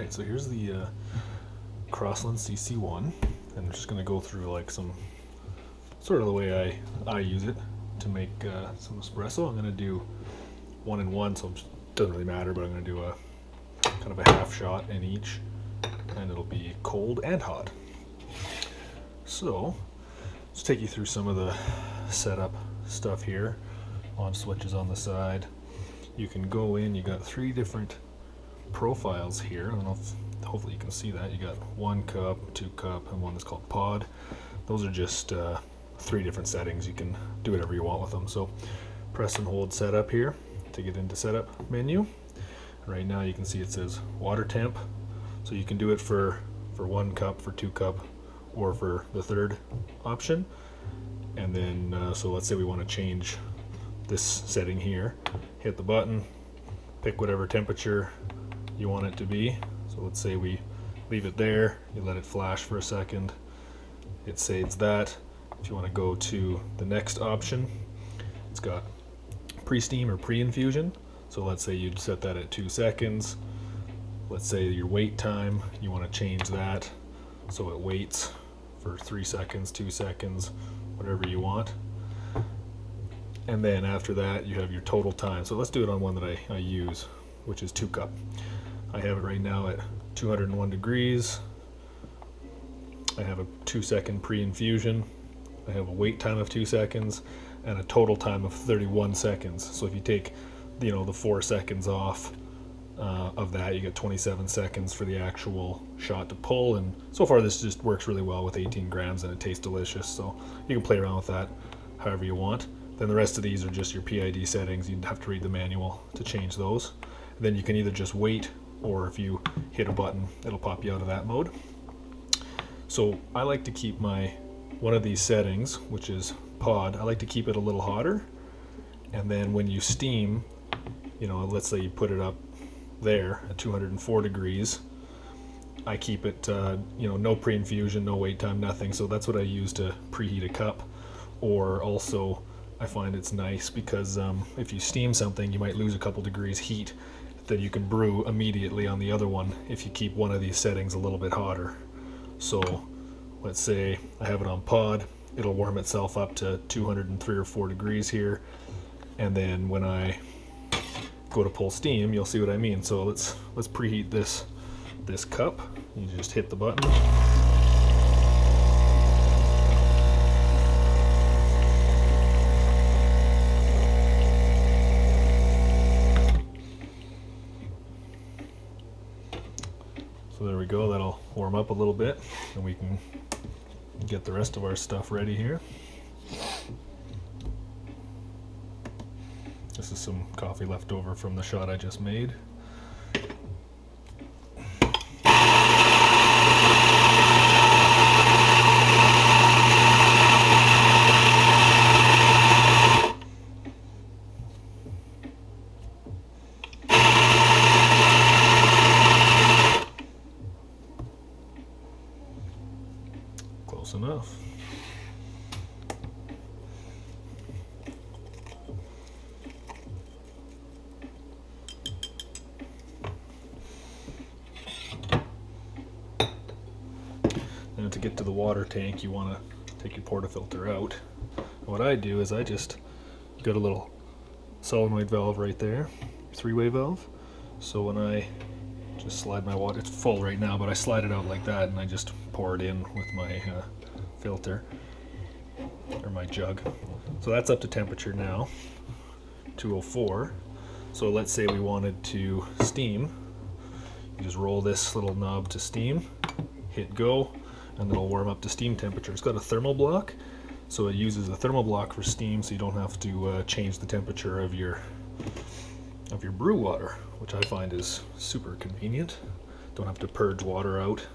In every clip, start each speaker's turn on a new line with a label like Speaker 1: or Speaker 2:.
Speaker 1: Alright, so here's the Crossland CC1, and I'm just going to go through like some sort of the way I use it to make some espresso. I'm going to do 1 and 1, so it doesn't really matter, but I'm going to do a kind of a half shot in each, and it'll be cold and hot. So let's take you through some of the setup stuff here. On switches on the side, you can go in, you got 3 different profiles here. I don't know if, hopefully you can see that. You got 1 cup, 2 cup, and one that's called pod. Those are just 3 different settings. You can do whatever you want with them. So press and hold setup here to get into setup menu. Right now you can see it says water temp, so you can do it for 1 cup, for 2 cup, or for the 3rd option. And then so let's say we want to change this setting here, hit the button, pick whatever temperature you want it to be. So let's say we leave it there, you let it flash for a second, it saves that. If you want to go to the next option, it's got pre-steam or pre-infusion. So let's say you'd set that at 2 seconds. Let's say your wait time, you want to change that so it waits for 3 seconds, 2 seconds, whatever you want. And then after that you have your total time. So let's do it on one that I use, which is 2 cup. I have it right now at 201 degrees. I have a 2-second pre-infusion. I have a wait time of 2 seconds and a total time of 31 seconds. So if you take the 4 seconds off of that, you get 27 seconds for the actual shot to pull. And so far this just works really well with 18 grams and it tastes delicious. So you can play around with that however you want. Then the rest of these are just your PID settings. You'd have to read the manual to change those. And then you can either just wait, or if you hit a button, it'll pop you out of that mode. So I like to keep one of these settings, which is pod, I like to keep it a little hotter. And then when you steam, let's say you put it up there at 204 degrees, I keep it, no pre-infusion, no wait time, nothing. So that's what I use to preheat a cup. Or also, I find it's nice because if you steam something, you might lose a couple degrees heat that you can brew immediately on the other one if you keep one of these settings a little bit hotter. So let's say I have it on pod, it'll warm itself up to 203 or 4 degrees here, and then when I go to pull steam, you'll see what I mean. So let's preheat this cup. You just hit the button. So there we go, that'll warm up a little bit and we can get the rest of our stuff ready here. This is some coffee left over from the shot I just made. Close enough. Now to get to the water tank, you want to take your portafilter out. What I do is I just got a little solenoid valve right there, 3-way valve. So when I just slide my water, it's full right now, but I slide it out like that and I just pour it in with my filter or my jug. So that's up to temperature now, 204. So let's say we wanted to steam. You just roll this little knob to steam, hit go, and it'll warm up to steam temperature. It's got a thermal block, so it uses a thermal block for steam, so you don't have to change the temperature of your brew water, which I find is super convenient. Don't have to purge water out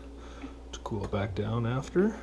Speaker 1: to cool it back down after.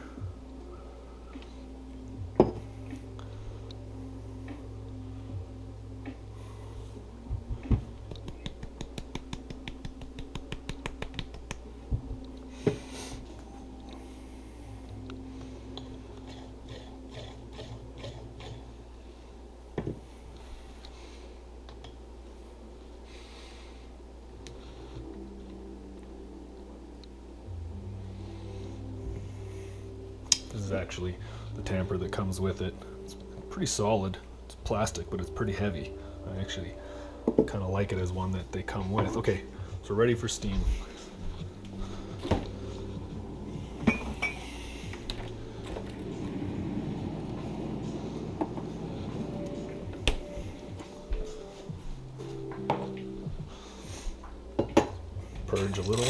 Speaker 1: actually the tamper that comes with it. It's pretty solid. It's plastic, but it's pretty heavy. I actually kind of like it as one that they come with. Okay, so ready for steam. Purge a little.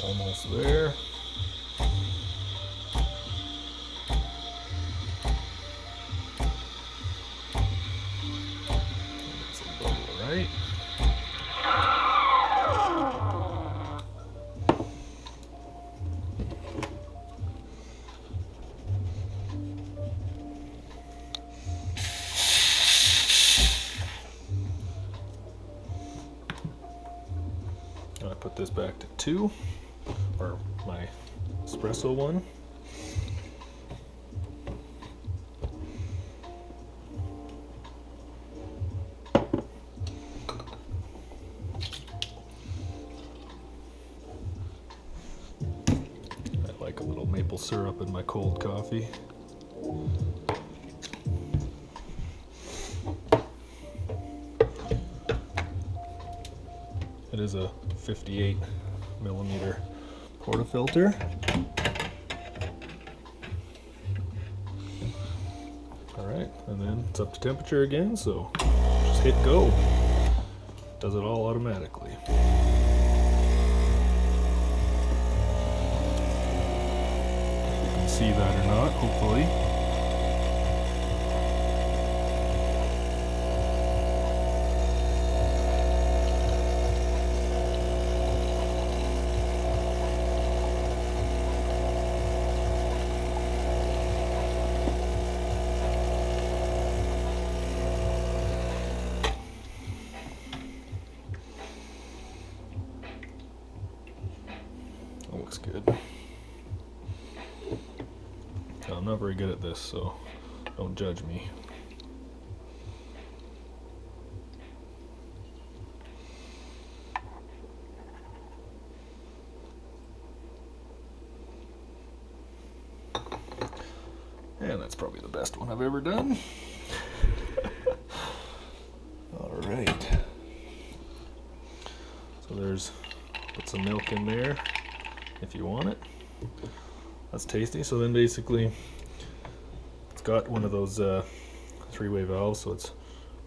Speaker 1: Almost there. That's a bubble, right? I put this back to 2. Or my espresso one. I like a little maple syrup in my cold coffee. It is a 58 millimeter portafilter. Alright, and then it's up to temperature again, so just hit go. Does it all automatically. You can see that or not, hopefully. Looks good. I'm not very good at this, so don't judge me. And that's probably the best one I've ever done. All right. So there's, put some milk in there if you want it. That's tasty. So then basically it's got one of those 3-way valves, so it's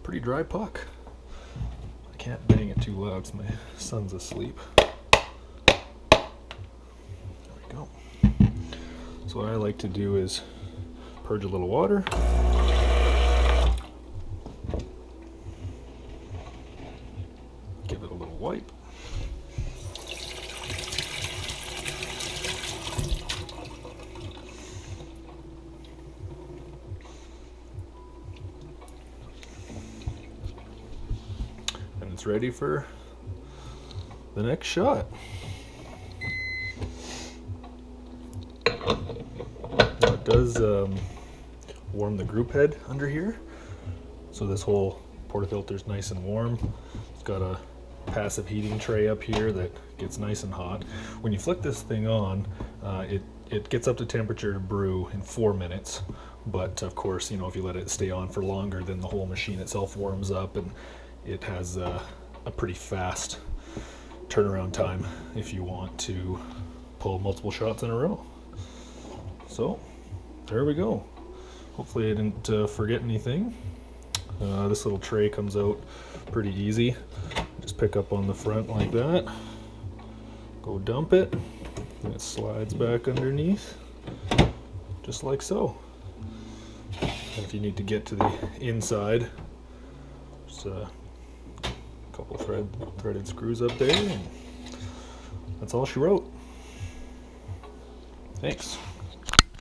Speaker 1: pretty dry puck. I can't bang it too loud because my son's asleep. There we go. So what I like to do is purge a little water. Give it a little wipe. And it's ready for the next shot. Now it does warm the group head under here, so this whole portafilter is nice and warm. It's got a passive heating tray up here that gets nice and hot. When you flick this thing on, it gets up to temperature to brew in 4 minutes, but of course, you know, if you let it stay on for longer, then the whole machine itself warms up, and it has a pretty fast turnaround time if you want to pull multiple shots in a row. So there we go. Hopefully I didn't forget anything. This little tray comes out pretty easy. Just pick up on the front like that, go dump it, and it slides back underneath, just like so. And if you need to get to the inside, just a couple threaded screws up there, and that's all she wrote. Thanks.